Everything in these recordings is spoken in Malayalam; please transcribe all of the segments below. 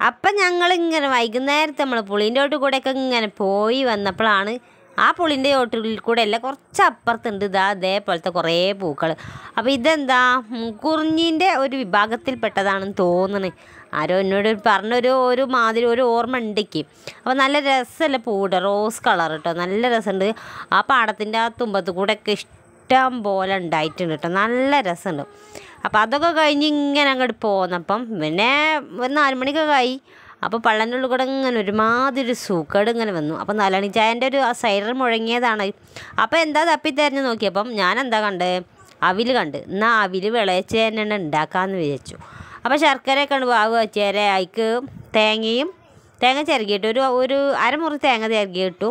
അപ്പം ഞങ്ങളിങ്ങനെ വൈകുന്നേരത്തെ നമ്മൾ പുളീൻ്റെ ചോട്ടിൽ കൂടെയൊക്കെ ഇങ്ങനെ പോയി വന്നപ്പോഴാണ് ആ പുളിൻ്റെ ചോട്ടിൽ കൂടെ അല്ല കുറച്ച് അപ്പുറത്തുണ്ട് അതേപോലത്തെ കുറേ പൂക്കൾ. അപ്പോൾ ഇതെന്താ കുറിഞ്ഞീൻ്റെ ഒരു വിഭാഗത്തിൽപ്പെട്ടതാണെന്ന് തോന്നുന്നു. ആരോ എന്നോട് പറഞ്ഞൊരു മാതിരി ഒരു ഓർമ്മ ഉണ്ടെങ്കിൽ. അപ്പോൾ നല്ല രസമല്ല പൂവിടെ, റോസ് കളർ കേട്ടോ, നല്ല രസമുണ്ട്. ആ പാടത്തിൻ്റെ ആ തുമ്പത്ത് കൂടെയൊക്കെ ഇഷ്ടം പോലെ ഉണ്ടായിട്ടുണ്ട് കേട്ടോ, നല്ല രസമുണ്ട്. അപ്പോൾ അതൊക്കെ കഴിഞ്ഞ് ഇങ്ങനെ അങ്ങോട്ട് പോന്നപ്പം പിന്നെ ഒരു 4 മണിക്കൊക്കെ ആയി. അപ്പോൾ പള്ളൻ്റെ ഉള്ളിൽ കൂടെ ഇങ്ങനെ ഒരുമാതിരി സൂക്കേട് ഇങ്ങനെ വന്നു. അപ്പോൾ 4 മണി ചായൻ്റെ ഒരു സൈറൻ മുഴങ്ങിയതാണ്. അപ്പോൾ എന്താ തപ്പി തിരഞ്ഞ് നോക്കിയപ്പം ഞാൻ എന്താ കണ്ട്, അവിൽ കണ്ട്. എന്നാൽ അവിൽ വിളയിച്ച് തന്നെ ഉണ്ടാക്കാമെന്ന് വിചാരിച്ചു. അപ്പോൾ ശർക്കരയൊക്കെ ഉണ്ട് വാവ് വെച്ചേരെ, അതിക്ക് തേങ്ങ ചിരകിയിട്ട് ഒരു അരമുറി തേങ്ങ ചിരകിയിട്ടു,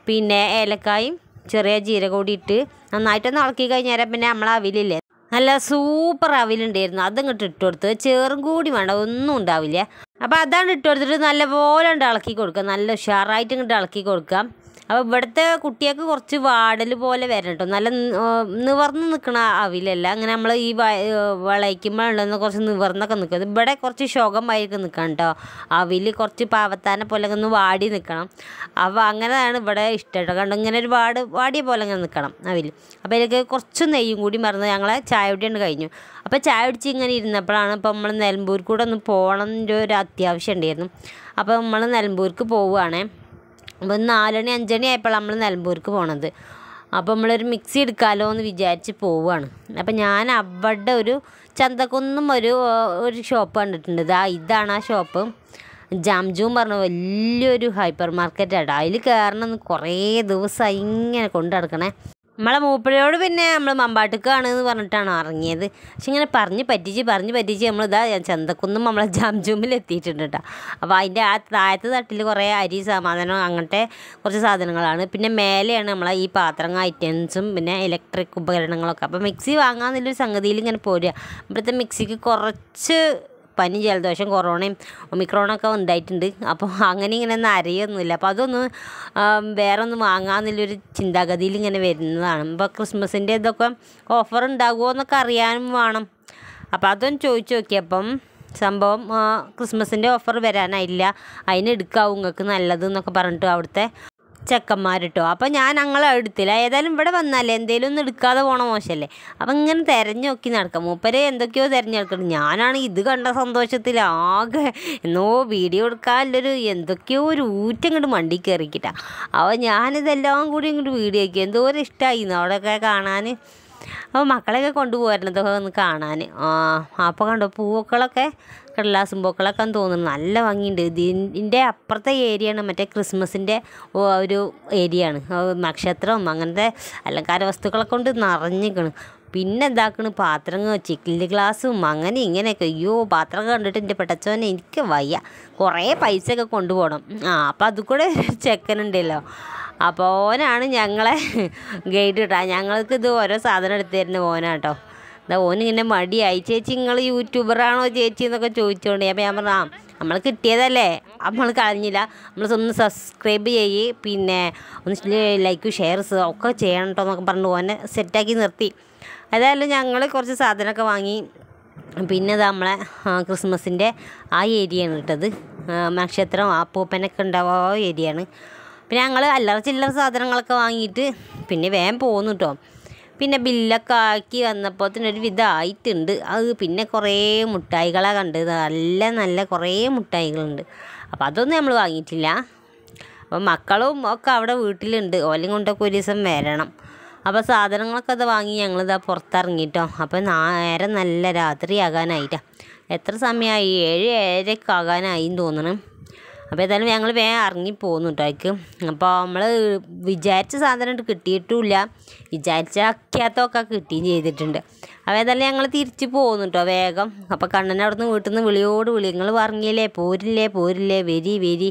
പിന്നെ ഏലക്കായും ചെറിയ ജീരകം കൂടി ഇട്ട് നന്നായിട്ടൊന്ന് ഇളക്കി കഴിഞ്ഞാൽ പിന്നെ നമ്മളെ അവിലില്ലേ നല്ല സൂപ്പർ അവിലുണ്ടായിരുന്നു, അതങ്ങോട്ട് ഇട്ട് കൊടുത്ത്. ചേറും കൂടി വേണ്ട, ഒന്നും ഉണ്ടാവില്ല. അപ്പോൾ അതാണ് ഇട്ട് കൊടുത്തിട്ട് നല്ലപോലെ ഇളക്കി കൊടുക്കുക, നല്ല ഉഷാറായിട്ട് ഇങ്ങോട്ട് ഇളക്കി കൊടുക്കാം. അപ്പോൾ ഇവിടുത്തെ കുട്ടികൾക്ക് കുറച്ച് വാടൽ പോലെ വരണം കേട്ടോ, നല്ല നിവർന്ന് നിൽക്കണ അവിലല്ല. അങ്ങനെ നമ്മൾ ഈ വിളയിക്കുമ്പോഴുണ്ടെന്ന് കുറച്ച് നിവർന്നൊക്കെ നിൽക്കും. ഇവിടെ കുറച്ച് ശോകമായിരിക്കും നിൽക്കണം കേട്ടോ, അവിൽ കുറച്ച് പാവത്താനെ പോലെ ഒന്ന് വാടി നിൽക്കണം. അപ്പോൾ അങ്ങനെയാണ് ഇവിടെ ഇഷ്ടം കേട്ടോ, കണ്ടു ഇങ്ങനെ ഒരു വാടിയ പോലെ ഇങ്ങനെ നിൽക്കണം അവിൽ. അപ്പോൾ ഇതിലേക്ക് കുറച്ച് നെയ്യും കൂടി മറന്ന് ഞങ്ങളെ ചായ കുടിയാണ് കഴിഞ്ഞു. അപ്പോൾ ചായ കുടിച്ച് ഇങ്ങനെ ഇരുന്നപ്പോഴാണ് ഇപ്പോൾ നമ്മൾ നിലമ്പൂർക്ക് കൂടെ ഒന്ന് പോകണമെന്നൊരു ഒരു അത്യാവശ്യം ഉണ്ടായിരുന്നു. അപ്പോൾ നമ്മൾ നിലമ്പൂർക്ക് പോവുകയാണേ. അപ്പോൾ 4 മണി 5 മണി ആയപ്പോൾ നമ്മൾ നിലമ്പൂർക്ക് പോണത്. അപ്പോൾ നമ്മളൊരു മിക്സി എടുക്കാമല്ലോ എന്ന് വിചാരിച്ച് പോവുകയാണ്. അപ്പോൾ ഞാൻ അവിടെ ഒരു ചന്തക്കുന്നും ഒരു ഷോപ്പ് കണ്ടിട്ടുണ്ട്. ഇതാണ് ആ ഷോപ്പ്. ജാംജൂം പറഞ്ഞ വലിയൊരു ഹൈപ്പർ മാർക്കറ്റാണ്. അതിൽ കയറണമെന്ന് കുറേ ദിവസമായി ഇങ്ങനെ കൊണ്ടു നടക്കണേ. നമ്മളെ മൂപ്പഴയോട് പിന്നെ നമ്മൾ മമ്പാട്ടിക്കാണ് എന്ന് പറഞ്ഞിട്ടാണ് ഇറങ്ങിയത്. പക്ഷെ ഇങ്ങനെ പറഞ്ഞ് പറ്റിച്ച് നമ്മളിതാ ചന്തക്കുന്നും നമ്മളെ ജാംജൂമിൽ എത്തിയിട്ടുണ്ട് കേട്ടോ. അപ്പോൾ അതിൻ്റെ ആ താഴത്തെ തട്ടിൽ കുറേ അരി സാമാനം അങ്ങനത്തെ കുറച്ച് സാധനങ്ങളാണ്. പിന്നെ മേലെയാണ് നമ്മളെ ഈ പാത്രങ്ങൾ ഐറ്റംസും പിന്നെ ഇലക്ട്രിക് ഉപകരണങ്ങളൊക്കെ. അപ്പോൾ മിക്സി വാങ്ങാമെന്നുള്ളൊരു സംഗതിയിൽ ഇങ്ങനെ പോരുക. ഇവിടുത്തെ മിക്സിക്ക് കുറച്ച് പനി, ജലദോഷം, കൊറോണയും ഒമിക്രോണൊക്കെ ഉണ്ടായിട്ടുണ്ട്. അപ്പോൾ അങ്ങനെ ഇങ്ങനെ അറിയൊന്നുമില്ല. അപ്പോൾ അതൊന്ന് വേറെ ഒന്ന് വാങ്ങാമെന്നുള്ളൊരു ചിന്താഗതിയിൽ ഇങ്ങനെ വരുന്നതാണ്. ഇപ്പോൾ ക്രിസ്മസിൻ്റെ ഇതൊക്കെ ഓഫർ ഉണ്ടാകുമോ എന്നൊക്കെ അറിയാനും വേണം. അപ്പോൾ അതൊന്ന് ചോദിച്ചു നോക്കിയപ്പം സംഭവം ക്രിസ്മസിൻ്റെ ഓഫർ വരാനായില്ല, അതിന് എടുക്കാവും നിങ്ങൾക്ക് നല്ലത് എന്നൊക്കെ പറഞ്ഞിട്ട് അവിടുത്തെ ചെക്കന്മാർ കേട്ടോ. അപ്പോൾ ഞങ്ങൾ എടുത്തില്ല. ഏതായാലും ഇവിടെ വന്നാലേ എന്തെങ്കിലും ഒന്ന് എടുക്കാതെ പോകണ മോശമല്ലേ. അപ്പം ഇങ്ങനെ തിരഞ്ഞു നോക്കി നടക്കാം. മൂപ്പര് എന്തൊക്കെയോ തിരഞ്ഞെടുക്കണം. ഞാനാണ് ഇത് കണ്ട സന്തോഷത്തിൽ ആകെ എന്നോ വീഡിയോ എടുക്കാനുള്ളൊരു എന്തൊക്കെയോ ഒരു ഊറ്റങ്ങോട്ട് മണ്ടി കയറിക്കിട്ടാ. അപ്പോൾ ഞാനിതെല്ലാം കൂടി ഇങ്ങോട്ട് വീഡിയോ ആക്കി. എന്തോരം ഇഷ്ടമായിരുന്നു അവിടെയൊക്കെ കാണാൻ. അപ്പോൾ മക്കളെയൊക്കെ കൊണ്ടുപോയിരുന്നതൊക്കെ ഒന്ന് കാണാൻ. അപ്പോൾ കണ്ടോ പൂക്കളൊക്കെ, കടലാസും പൂക്കളൊക്കെ തോന്നുന്നു നല്ല ഭംഗിയുണ്ട്. ഇതിൻ്റെ അപ്പുറത്തെ ഏരിയയാണ് മറ്റേ ക്രിസ്മസിൻ്റെ ഒരു ഏരിയയാണ്. നക്ഷത്രവും അങ്ങനത്തെ അലങ്കാര വസ്തുക്കളൊക്കെ കൊണ്ട് നിറഞ്ഞിരിക്കണം. പിന്നെ എന്താക്കണ് പാത്രങ്ങൾ, ചിക്കിലി ഗ്ലാസ്സും അങ്ങനെ ഇങ്ങനെയൊക്കെ. അയ്യോ പാത്രം കണ്ടിട്ട് എൻ്റെ പെട്ടച്ചോനെ എനിക്ക് വയ്യ. കുറേ പൈസയൊക്കെ കൊണ്ടുപോകണം. അപ്പോൾ അത് കൂടെ ചെക്കനുണ്ടല്ലോ. അപ്പോൾ ഓനാണ് ഞങ്ങളെ ഗൈഡ് കിട്ടുക. ഞങ്ങൾക്ക് ഇത് ഓരോ സാധനം എടുത്തു തരുന്ന ഓനാട്ടോ. ഓനിങ്ങനെ മടിയായി, ചേച്ചി നിങ്ങൾ യൂട്യൂബറാണോ ചേച്ചി എന്നൊക്കെ ചോദിച്ചുകൊണ്ട്. അപ്പോൾ ഞാൻ പറഞ്ഞു നമ്മൾ കിട്ടിയതല്ലേ, നമ്മൾ കളഞ്ഞില്ല, ഒന്ന് സബ്സ്ക്രൈബ് ചെയ്യ്, പിന്നെ ഒന്ന് ലൈക്ക് ഷെയർസ് ഒക്കെ ചെയ്യണം കേട്ടോ എന്നൊക്കെ പറഞ്ഞു ഓനെ സെറ്റാക്കി നിർത്തി. ഏതായാലും ഞങ്ങൾ കുറച്ച് സാധനമൊക്കെ വാങ്ങി. പിന്നെ ഇത് നമ്മളെ ക്രിസ്മസിൻ്റെ ആ ഏരിയയാണ് ഇട്ടത്. നക്ഷത്രം അപ്പൂപ്പനൊക്കെ ഉണ്ടാവുക ആ ഏരിയയാണ്. പിന്നെ ഞങ്ങൾ അല്ലറ ചില്ലറ സാധനങ്ങളൊക്കെ വാങ്ങിയിട്ട് പിന്നെ വേഗം പോന്നു കേട്ടോ. പിന്നെ ബില്ലൊക്കെ ആക്കി വന്നപ്പോഴത്തേനൊരു വിധമായിട്ടുണ്ട്. അത് പിന്നെ കുറേ മുട്ടായികളാണ് കണ്ടത്, നല്ല കുറേ മുട്ടായികളുണ്ട്. അപ്പോൾ അതൊന്നും നമ്മൾ വാങ്ങിയിട്ടില്ല. അപ്പോൾ മക്കളും ഒക്കെ അവിടെ വീട്ടിലുണ്ട്, ഓലയും കൊണ്ടൊക്കെ ഒരു ദിവസം വരണം. അപ്പോൾ സാധനങ്ങളൊക്കെ അത് വാങ്ങി ഞങ്ങളിതാ പുറത്തിറങ്ങിട്ടോ. അപ്പോൾ നേരെ നല്ല രാത്രിയാകാനായിട്ടാണ്. എത്ര സമയമായി? 7-7:30 ആകാനായി തോന്നണം. അപ്പോൾ ഏതായാലും ഞങ്ങൾ വേഗം ഇറങ്ങിപ്പോന്നു കേട്ടോ അതിക്ക്. അപ്പോൾ നമ്മൾ വിചാരിച്ച സാധനം കിട്ടിയിട്ടുമില്ല, വിചാരിച്ച അക്കാത്തൊക്കെ കിട്ടുകയും ചെയ്തിട്ടുണ്ട്. അപ്പോൾ ഏതായാലും ഞങ്ങൾ തിരിച്ച് പോകുന്നു കേട്ടോ വേഗം. അപ്പോൾ കണ്ണനെ അവിടെ നിന്ന് വീട്ടിൽ നിന്ന് വിളിയോട് വിളി, നിങ്ങൾ പറഞ്ഞില്ലേ പോരില്ലേ വരി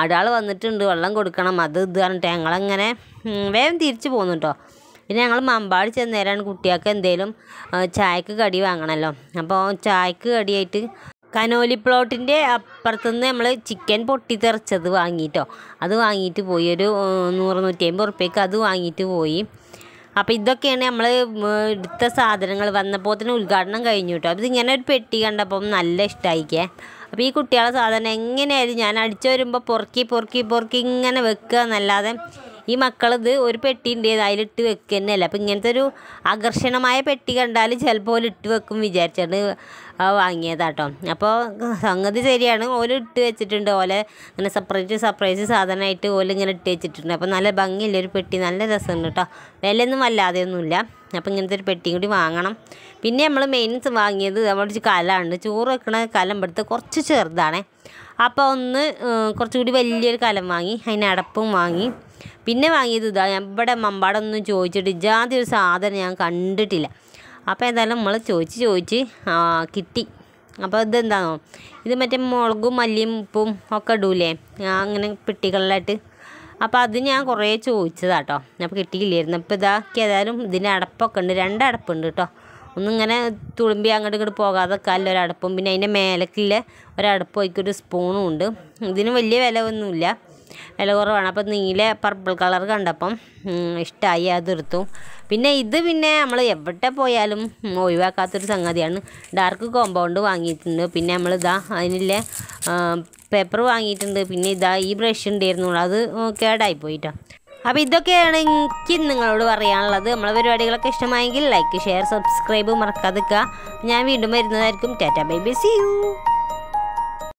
ആടാൾ വന്നിട്ടുണ്ട്, വെള്ളം കൊടുക്കണം, അത് ഇത് പറഞ്ഞിട്ട് ഞങ്ങളങ്ങനെ വേഗം തിരിച്ച് പോകുന്നു കേട്ടോ. പിന്നെ ഞങ്ങൾ മമ്പാട് ചെന്നേരാണ് കുട്ടികൾക്ക് എന്തെങ്കിലും ചായക്ക് കടി വാങ്ങണമല്ലോ. അപ്പോൾ ചായക്ക് കടിയായിട്ട് കനോലി പ്ലോട്ടിൻ്റെ അപ്പുറത്തുനിന്ന് നമ്മൾ ചിക്കൻ പൊട്ടിത്തെറിച്ചത് വാങ്ങിയിട്ടോ. അത് വാങ്ങിയിട്ട് പോയി, ഒരു 100-150 ഉറുപ്പ്യക്ക് അത് വാങ്ങിയിട്ട് പോയി. അപ്പോൾ ഇതൊക്കെയാണ് നമ്മൾ എടുത്ത സാധനങ്ങൾ. വന്നപ്പോൾ തന്നെ ഉദ്ഘാടനം കഴിഞ്ഞു കേട്ടോ. അപ്പോൾ ഇതിങ്ങനെ ഒരു പെട്ടി കണ്ടപ്പം നല്ല ഇഷ്ടമായിക്കേ. അപ്പോൾ ഈ കുട്ടികളെ സാധനം എങ്ങനെയായാലും ഞാൻ അടിച്ചു വരുമ്പോൾ പൊറുക്കി ഇങ്ങനെ വെക്കുക എന്നല്ലാതെ ഈ മക്കളിത് ഒരു പെട്ടി ഉണ്ട് അതിലിട്ട് വെക്കുക തന്നെയല്ല. അപ്പോൾ ഇങ്ങനത്തെ ഒരു ആകർഷണമായ പെട്ടി കണ്ടാൽ ചിലപ്പോൾ ഇട്ട് വെക്കും വിചാരിച്ചിട്ട് വാങ്ങിയതാട്ടോ. അപ്പോൾ സംഗതി ശരിയാണ്, ഓല് ഇട്ട് വെച്ചിട്ടുണ്ട്. ഓലെ ഇങ്ങനെ സർപ്രൈസ് സാധനമായിട്ട് ഓല് ഇങ്ങനെ ഇട്ട് വെച്ചിട്ടുണ്ട്. അപ്പോൾ നല്ല ഭംഗിയില്ല ഒരു പെട്ടി, നല്ല രസമുണ്ട് കേട്ടോ. വിലയൊന്നും വല്ലാതെയൊന്നുമില്ല. അപ്പോൾ ഇങ്ങനത്തെ ഒരു പെട്ടിയും കൂടി വാങ്ങണം. പിന്നെ നമ്മൾ മെയിൻസ് വാങ്ങിയത് നമ്മുടെ കലമുണ്ട്, ചോറ് വെക്കണ കലം ഇവിടുത്തെ കുറച്ച് ചെറുതാണേ. അപ്പോൾ ഒന്ന് കുറച്ചുകൂടി വലിയൊരു കലം വാങ്ങി, അതിന് അടപ്പും വാങ്ങി. പിന്നെ വാങ്ങിയത് ഇതാ, ഞാൻ ഇവിടെ മമ്പാടൊന്നും ചോദിച്ചിട്ട് ഇജാതി ഒരു സാധനം ഞാൻ കണ്ടിട്ടില്ല. അപ്പോൾ ഏതായാലും നമ്മൾ ചോദിച്ച് കിട്ടി. അപ്പോൾ ഇതെന്താണോ, ഇത് മറ്റേ മുളകും മല്ലിയും ഉപ്പും ഒക്കെ ഇടൂലേ അങ്ങനെ പെട്ടികളിലായിട്ട്. അപ്പോൾ അത് ഞാൻ കുറേ ചോദിച്ചതാട്ടോ, അപ്പോൾ കിട്ടിയില്ലായിരുന്നു. അപ്പോൾ ഇതാക്കി ഏതായാലും ഇതിൻ്റെ അടപ്പൊക്കെ ഉണ്ട്, 2 അടപ്പുണ്ട് കേട്ടോ. ഒന്നിങ്ങനെ തുളുമ്പി അങ്ങോട്ട് ഇങ്ങോട്ട് പോകാതൊക്കെ അല്ല ഒരടപ്പും, പിന്നെ അതിൻ്റെ മേലക്കില്ല ഒരടപ്പും അതിക്കൊരു സ്പൂണും ഉണ്ട്. ഇതിന് വലിയ വില ഒന്നുമില്ല, വില കുറവാണ്. അപ്പോൾ നീല പർപ്പിൾ കളർ കണ്ടപ്പം ഇഷ്ടമായി, അതെടുത്തു. പിന്നെ പിന്നെ നമ്മൾ എവിടെ പോയാലും ഒഴിവാക്കാത്തൊരു സംഗതിയാണ്, ഡാർക്ക് കോമ്പൗണ്ട് വാങ്ങിയിട്ടുണ്ട്. പിന്നെ നമ്മളിതാ അതിനുള്ള പേപ്പർ വാങ്ങിയിട്ടുണ്ട്. പിന്നെ ഇതാ ഈ ബ്രഷ് ഉണ്ടായിരുന്നു, അത് കേടായിപ്പോയിട്ടോ. അപ്പോൾ ഇതൊക്കെയാണ് എനിക്ക് നിങ്ങളോട് പറയാനുള്ളത്. നമ്മളെ പരിപാടികളൊക്കെ ഇഷ്ടമായെങ്കിൽ ലൈക്ക്, ഷെയർ, സബ്സ്ക്രൈബ് മറക്കാതിരിക്കുക. ഞാൻ വീണ്ടും വരുന്നതായിരിക്കും. Tata bye bye, see U.